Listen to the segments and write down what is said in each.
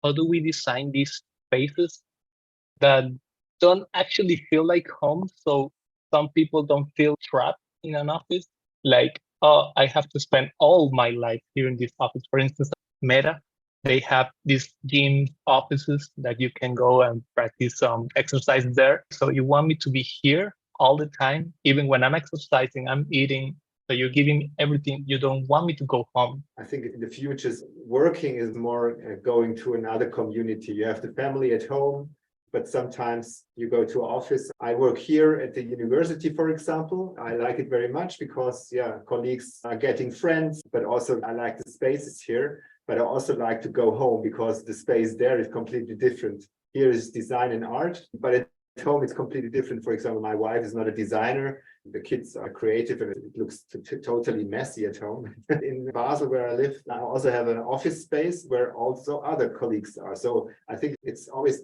how do we design these spaces that don't actually feel like home? So some people don't feel trapped in an office. Like, oh, I have to spend all my life here in this office. For instance, Meta, they have these gym offices that you can go and practice some exercise there. So you want me to be here all the time, even when I'm exercising, I'm eating. So you're giving me everything. You don't want me to go home. I think in the future, working is more going to another community. You have the family at home, but sometimes you go to office. I work here at the university, for example. I like it very much because, yeah, colleagues are getting friends, but also I like the spaces here. But I also like to go home because the space there is completely different. Here is design and art, but at home it's completely different. For example, my wife is not a designer. The kids are creative and it looks totally messy at home. In Basel, where I live, I also have an office space where also other colleagues are. So I think it's always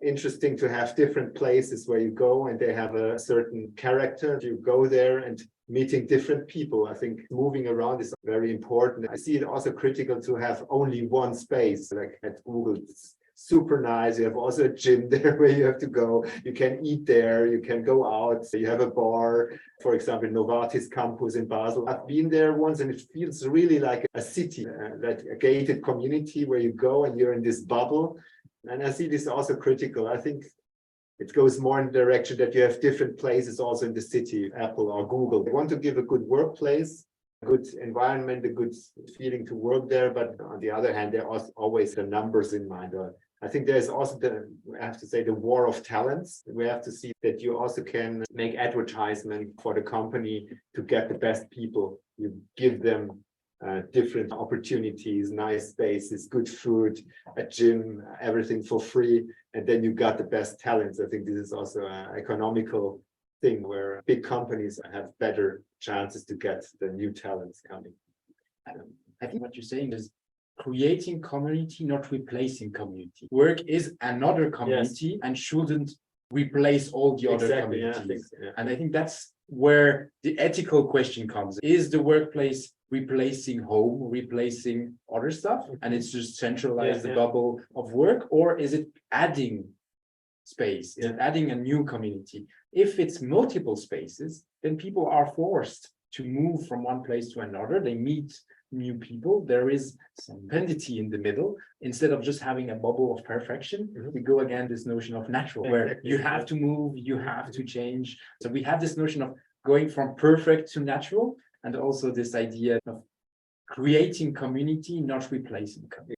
interesting to have different places where you go and they have a certain character. You go there and meeting different people. I think moving around is very important. I see it also critical to have only one space, like at Google. It's super nice. You have also a gym there where you have to go. You can eat there. You can go out. You have a bar. For example, Novartis campus in Basel. I've been there once and it feels really like a city, like a gated community where you go and you're in this bubble. And I see this also critical. I think it goes more in the direction that you have different places also in the city, Apple or Google. They want to give a good workplace, a good environment, a good feeling to work there. But on the other hand, there are always the numbers in mind. I think there's also I have to say, the war of talents. We have to see that you also can make advertisement for the company to get the best people. You give them different opportunities, nice spaces, good food, a gym, everything for free, and then you got the best talents. I think this is also an economical thing where big companies have better chances to get the new talents coming. I think what you're saying is creating community, not replacing community. Work is another community and shouldn't replace all the other communities. And I think that's where the ethical question comes. Is the workplace replacing home, replacing other stuff, and it's just centralized the bubble of work, or is it adding space, is it adding a new community? If it's multiple spaces, then people are forced to move from one place to another. They meet new people. There is some density in the middle. Instead of just having a bubble of perfection, we go again this notion of natural, where you have to move, you have to change. So we have this notion of going from perfect to natural, and also this idea of creating community, not replacing community.